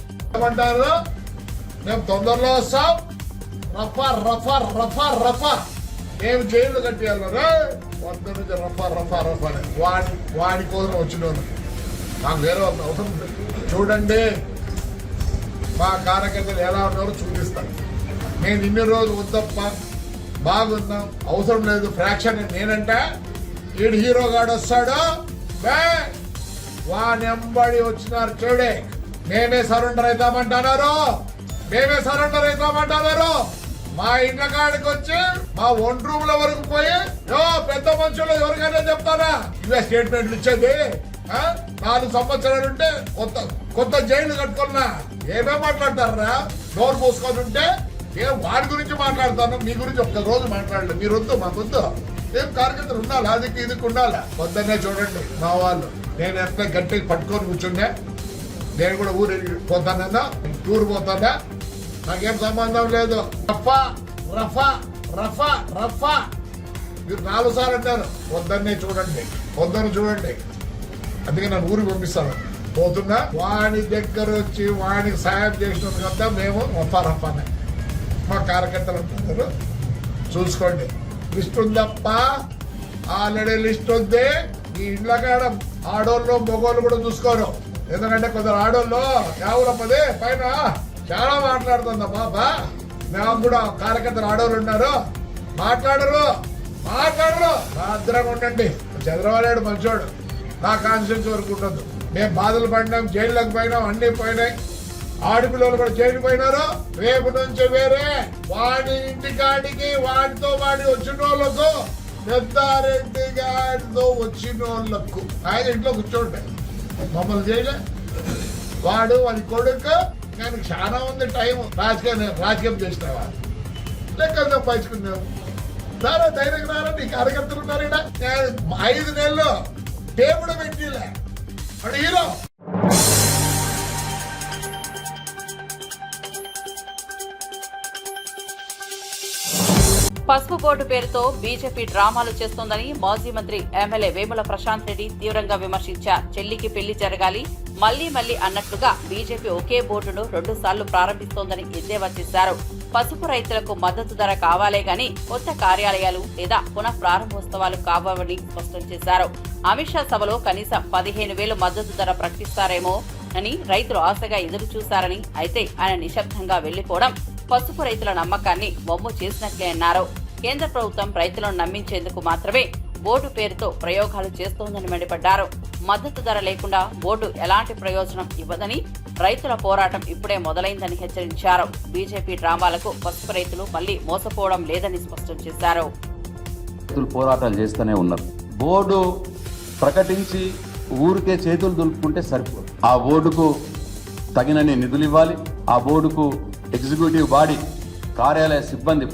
S5: చూడండి మా కార్యకర్తలు ఎలా ఉన్నారో చూపిస్తాను. నేను ఇన్ని రోజులు వద్దప్ప బాగున్నాం, అవసరం లేదు ఫ్రాక్షన్. నేనంటే ఈడు హీరో గాడు వస్తాడు, వానెంబడి వచ్చినారు చూడే, మేమే సరెండర్ అవుతామంటున్నారు, మా ఇంట్లో కాడికి వచ్చి మా ఒంటి రూమ్ల వరకు పోయి పెద్ద మనుషులు ఎవరికైనా చెప్తారా ఇవే స్టేట్మెంట్లు ఇచ్చేది? 4 సంవత్సరాలు ఉంటే కొత్త జైలు కట్టుకున్నా ఏమే మాట్లాడతారా? నోరు మూసుకొని ఉంటే వాడి గురించి మాట్లాడతాను, మీ గురించి ఒక్క రోజు మాట్లాడలేదు. మీరు వద్దు, మాకొద్దు. ఏం కార్యకర్తలు ఉండాలి, అదికి ఇదికి ఉండాలి. పొద్దున్నే చూడండి మా వాళ్ళు, నేను ఎంత గట్టిగా పట్టుకొని కూర్చుండే, నేను కూడా ఊరు పోతానన్నా, టూర్ పోతానా, నాకేం సంబంధం లేదు. రఫా రఫా రఫా రఫా మీరు 4 సార్లు అంటారు. పొద్దున్నే చూడండి, పొద్దున్న చూడండి. అందుకే నన్ను ఊరికి పంపిస్తాను. పోతున్నా వాడి దగ్గర వచ్చి వాడికి సాయం చేసినందుకు కదా మేము రఫా రఫానే. మా కార్యకర్తలు అంటున్నారు, చూసుకోండి. లిస్ట్ ఉందప్ప, ఆల్రెడీ లిస్ట్ ఉంది. ఈ ఇండ్ల కాడ ఆడోళ్ళు మగోళ్ళు కూడా చూసుకోరు. ఎందుకంటే కొందరు ఆడోళ్ళు ఎవరమ్మది పైన చాలా మాట్లాడుతుందా బాబా. మేము కూడా కార్యకర్తలు ఆడోళ్ళు ఉన్నారు, మాట్లాడరు. భద్రంగా ఉండండి. చంద్రబాబు నాయుడు మంచోడు, నా కాన్షియన్స్ వరకు ఉండదు. మేము బాధలు పడినాం, జైళ్ళకి పోయినాం, అన్ని పోయినాయి. ఆడపిల్లలు కూడా జైలు పోయినారు. రేపు నుంచి వేరే వాడి ఇంటికాడికి వాడితో వాడి వచ్చిన వాళ్ళకు, పెద్దారెడ్డి గారితో వచ్చిన వాళ్ళకు ఆయన ఇంట్లో కూర్చోండి. మమ్మల్ని చేయలే. వాడు వాడి కొడుకు, నేను చాలా ఉంది టైం రాజకీయం చేసినావా, లెక్కలు సంపాదించుకున్నావు. సారా ధైర్యం రారా, నీ కార్యకర్తలు ఉన్నారు ఇక్కడ. 5 నెలలు టేబుల్ పెట్టిలే వాడు హీరో.
S1: పసుపు బోర్డు పేరుతో బీజేపీ డ్రామాలు చేస్తోందని మాజీ మంత్రి ఎమ్మెల్యే వేముల ప్రశాంత్ రెడ్డి తీవ్రంగా విమర్శించారు. చెల్లికి పెళ్లి జరగాలి మళ్లీ అన్నట్లుగా బీజేపీ ఒకే బోర్డును 2 సార్లు ప్రారంభిస్తోందని ఎద్దేవా చేశారు. పసుపు రైతులకు మద్దతు ధర కావాలే గాని కొత్త కార్యాలయాలు లేదా పునః ప్రారంభోత్సవాలు కావాలని స్పష్టం చేశారు. అమిత్ షా సభలో కనీసం 15,000 మద్దతు ధర ప్రకటిస్తారేమో అని రైతులు ఆశగా ఎదురు చూశారని, అయితే ఆయన నిశ్శబ్దంగా వెళ్లిపోవడం పసుపు రైతుల నమ్మకాన్ని వమ్ము చేసినట్లే అన్నారు. కేంద్ర ప్రభుత్వం రైతులను నమ్మించేందుకు మాత్రమే బోర్డు పేరుతో ప్రయోగాలు చేస్తోందని మండిపడ్డారు. మద్దతు ధర లేకుండా బోర్డు ఎలాంటి ప్రయోజనం ఇవ్వదని, రైతుల పోరాటం ఇప్పుడే మొదలైందని హెచ్చరించారు. బీజేపీ డ్రామాలకు పసుపు రైతులు మళ్లీ మోసపోవడం లేదని స్పష్టం చేశారు.
S10: పోరాటాలు చేస్తూనే ఉన్నారు. బోర్డు ప్రకటించి ఊరికే చేతులు దులుపుకుంటే సరిపోదు. ఆ బోర్డుకు తగినన్ని నిధులు ఇవ్వాలి. ఆ బోర్డుకు ఎగ్జిక్యూటివ్ బాడీ, కార్యాలయ సిబ్బంది,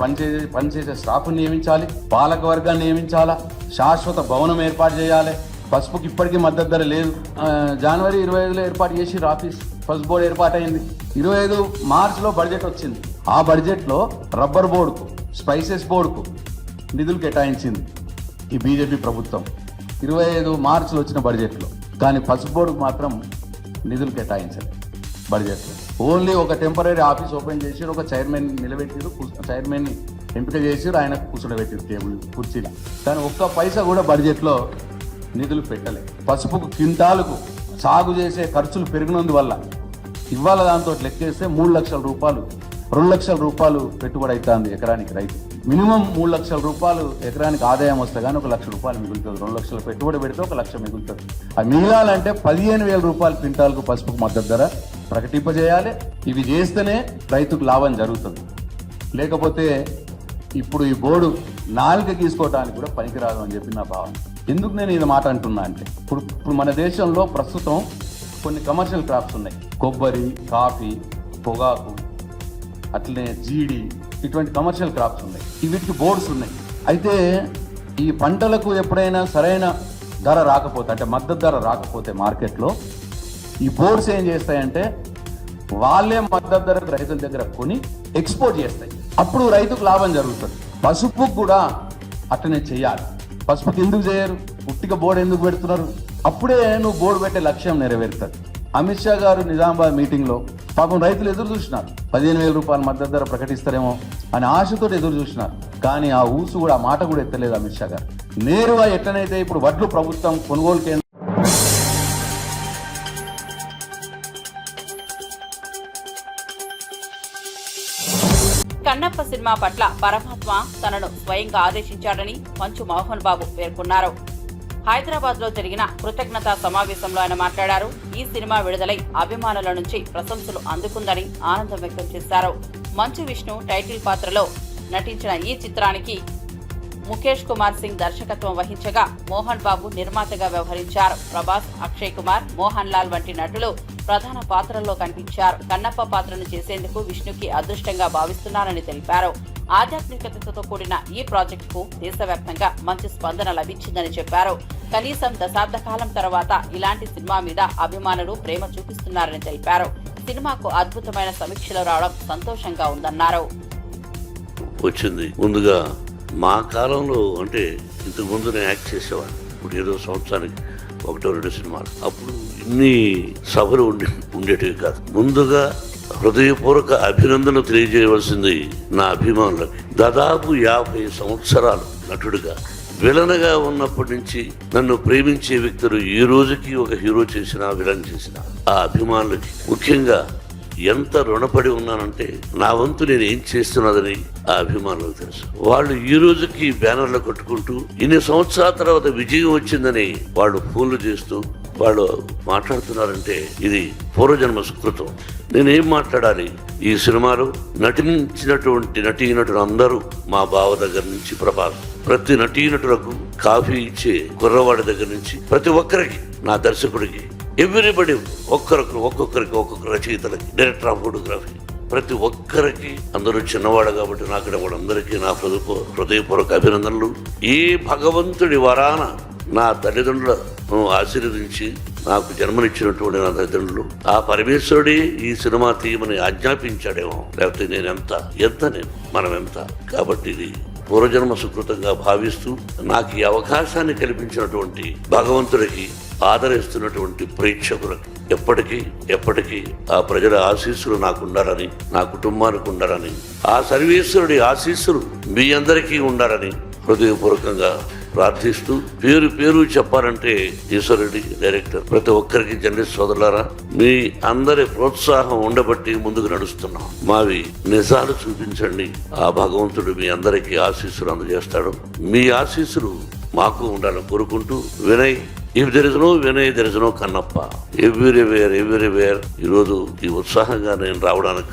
S10: పనిచేసే స్టాఫ్ నియమించాలి, పాలక వర్గాన్ని నియమించాలా, శాశ్వత భవనం ఏర్పాటు చేయాలి. పసుపుకి ఇప్పటికీ మద్దతు ధర లేదు. జనవరి 25లో ఏర్పాటు చేసి ఆఫీస్ పసుపు బోర్డు ఏర్పాటైంది. 25 మార్చిలో బడ్జెట్ వచ్చింది. ఆ బడ్జెట్లో రబ్బర్ బోర్డుకు, స్పైసెస్ బోర్డుకు నిధులు కేటాయించింది ఈ బీజేపీ ప్రభుత్వం 25 మార్చిలో వచ్చిన బడ్జెట్లో. కానీ పసుపు బోర్డుకు మాత్రం నిధులు కేటాయించలేదు బడ్జెట్లో. ఓన్లీ ఒక టెంపరీ ఆఫీస్ ఓపెన్ చేసి ఒక చైర్మన్ నిలబెట్టారు, చైర్మన్ని ఎంపిక చేసి ఆయన కూర్చోబెట్టారు టేబుల్ కుర్చీలో. కానీ ఒక్క పైసా కూడా బడ్జెట్లో నిధులు పెట్టలేదు. పసుపుకు క్వింటాలకు సాగు చేసే ఖర్చులు పెరిగినందువల్ల ఇవాళ దాంతో లెక్కేస్తే 3 లక్షల రూపాయలు, 2 లక్షల రూపాయలు పెట్టుబడి అవుతుంది ఎకరానికి. రైతు మినిమం 3 లక్షల రూపాయలు ఎకరానికి ఆదాయం వస్తే కానీ 1 లక్ష రూపాయలు మిగులుతుంది. 2 లక్షలు పెట్టుబడి పెడితే 1 లక్ష మిగులుతుంది. అది మిగిలాలంటే 15,000 రూపాయలు క్వింటాల్కు పసుపుకు మద్దతు ధర ప్రకటింపజేయాలి. ఇవి చేస్తేనే రైతుకు లాభం జరుగుతుంది. లేకపోతే ఇప్పుడు ఈ బోర్డు నాలుక గీసుకోవడానికి కూడా పనికిరాదు అని చెప్పి నా భావన. ఎందుకు నేను ఇది మాట అంటున్నా అంటే, ఇప్పుడు మన దేశంలో ప్రస్తుతం కొన్ని కమర్షియల్ క్రాప్స్ ఉన్నాయి. కొబ్బరి, కాఫీ, పొగాకు, అట్లనే జీడి, ఇటువంటి కమర్షియల్ క్రాప్స్ ఉన్నాయి. వీటికి బోర్డ్స్ ఉన్నాయి. అయితే ఈ పంటలకు ఎప్పుడైనా సరైన ధర రాకపోతే, అంటే మద్దతు ధర రాకపోతే మార్కెట్లో, ఈ బోర్డ్స్ ఏం చేస్తాయంటే వాళ్ళే మద్దతు ధరకు రైతుల దగ్గర కొని ఎక్స్పోర్ట్ చేస్తాయి. అప్పుడు రైతుకు లాభం జరుగుతుంది. పసుపుకు కూడా అట్లనే చేయాలి. పసుపుకి ఎందుకు చేయరు? పుట్టిగా బోర్డు ఎందుకు పెడుతున్నారు? అప్పుడే నువ్వు బోర్డు పెట్టే లక్ష్యం నెరవేరుతుంది. అమిత్ షా గారు నిజామాబాద్ మీటింగ్లో పాపం రైతులు ఎదురు చూసినారు. 15,000 రూపాయల మద్దతు ధర ప్రకటిస్తారేమో అని ఆశతో ఎదురు చూసినారు. కానీ ఆ ఊసు కూడా, ఆ మాట కూడా ఎత్తలేదు అమిత్ షా గారు. నేరుగా ఎట్లనైతే ఇప్పుడు వడ్లు ప్రభుత్వం కొనుగోలు కేంద్రం
S1: కన్నప్ప సినిమా పట్ల పరమాత్మ తనను స్వయంగా ఆదేశించాడని మంచు మోహన్ బాబు పేర్కొన్నారు. హైదరాబాద్ లో జరిగిన కృతజ్ఞతా సమావేశంలో ఆయన మాట్లాడారు. ఈ సినిమా విడుదలై అభిమానుల నుంచి ప్రశంసలు అందుకుందని ఆనందం వ్యక్తం చేశారు. మంచు విష్ణు టైటిల్ పాత్రలో నటించిన ఈ చిత్రానికి ముఖేష్ కుమార్ సింగ్ దర్శకత్వం వహించగా మోహన్ బాబు నిర్మాతగా వ్యవహరించారు. ప్రభాస్, అక్షయ్ కుమార్, మోహన్ లాల్ వంటి నటులు ప్రధాన పాత్రల్లో కనిపించారు. కన్నప్ప పాత్రను చేసేందుకు విష్ణుకి అదృష్టంగా భావిస్తున్నారని తెలిపారు. ఆధ్యాత్మికతతో కూడిన ఈ ప్రాజెక్టుకు దేశవ్యాప్తంగా మంచి స్పందన లభించిందని చెప్పారు. కనీసం దశాబ్ద కాలం తర్వాత ఇలాంటి సినిమా మీద అభిమానులు ప్రేమ చూపిస్తున్నారని తెలిపారు. సినిమాకు అద్భుతమైన సమీక్షలు రావడం సంతోషంగా ఉందన్నారు.
S11: వచ్చింది ముందుగా మా కాలంలో, అంటే ఇంతకు ముందు నేను యాక్ట్ చేసేవాడిని. ఇప్పుడు ఏదో సంవత్సరానికి 1-2 సినిమాలు. అప్పుడు ఇన్ని సభలు ఉండేటివి కాదు. ముందుగా హృదయపూర్వక అభినందనలు తెలియజేయవలసింది నా అభిమానులకు. దాదాపు 50 సంవత్సరాలు నటుడిగా, విలన్గా ఉన్నప్పటి నుంచి నన్ను ప్రేమించే వ్యక్తులు ఈ రోజుకి ఒక హీరో చేసిన, విలన్ చేసిన ఆ అభిమానులకి ముఖ్యంగా ఎంత రుణపడి ఉన్నానంటే, నా వంతు నేను ఏం చేస్తున్నదని ఆ అభిమానులకు తెలుసు. వాళ్ళు ఈ రోజుకి బ్యానర్లు కట్టుకుంటూ ఇన్ని సంవత్సరాల తర్వాత విజయం వచ్చిందని వాళ్ళు ఫోన్లు చేస్తూ వాళ్ళు మాట్లాడుతున్నారంటే ఇది పూర్వజన్మ సుకృతం. నేనేం మాట్లాడాలి? ఈ సినిమాలో నటించినటువంటి నటీనటులు అందరూ, మా బావ దగ్గర నుంచి ప్రభాస్, ప్రతి నటీనటులకు కాఫీ ఇచ్చే కుర్రవాడి దగ్గర నుంచి ప్రతి ఒక్కరికి, నా దర్శకుడికి, ఎవ్రీబడి, ఒక్కొక్కరికి రచయితలకి, డైరెక్టర్ ఆఫ్ ఫోటోగ్రఫీ, ప్రతి ఒక్కరికి, అందరూ చిన్నవాడు కాబట్టి నాకు వాళ్ళందరికీ నా హృదయపూర్వక అభినందనలు. ఏ భగవంతుడి వరాన నా తల్లిదండ్రులను ఆశీర్వదించి నాకు జన్మనిచ్చినటువంటి నా తల్లిదండ్రులు, ఆ పరమేశ్వరుడే ఈ సినిమా తీయమని ఆజ్ఞాపించాడేమో, లేకపోతే మనం ఎంత. కాబట్టి ఇది పూర్వజన్మ సుకృతంగా భావిస్తూ నాకు ఈ అవకాశాన్ని కల్పించినటువంటి భగవంతుడికి, ఆదరిస్తున్నటువంటి ప్రేక్షకులకు ఎప్పటికీ ఆ ప్రజల ఆశీస్సులు నాకు ఉండాలని, నా కుటుంబానికి ఉండాలని, ఆ సర్వేశ్వరుడి ఆశీస్సులు మీ అందరికీ ఉండాలని హృదయపూర్వకంగా ప్రార్థిస్తూ, పేరు చెప్పాలంటే ఈశ్వరుడి, డైరెక్టర్, ప్రతి ఒక్కరికి జర్నలిస్ట్ సోదరులారా, మీ అందరి ప్రోత్సాహం ఉండబట్టి ముందుకు నడుస్తున్నాం. మావి నిజాలు చూపించండి. ఆ భగవంతుడు మీ అందరికీ ఆశీస్సులు అందజేస్తాడు. మీ ఆశీస్సులు మాకు ఉండాలని కోరుకుంటూ, Vinay, if there is no Vinay, there is no Kannappa. Everywhere ఈరోజు ఈ ఉత్సాహంగా నేను రావడానికి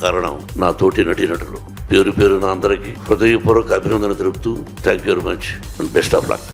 S11: కారణం నా తోటి నటీనటులు. పేరు నా అందరికీ హృదయపూర్వక అభినందన తెలుపుతూ, thank you very much and best of luck.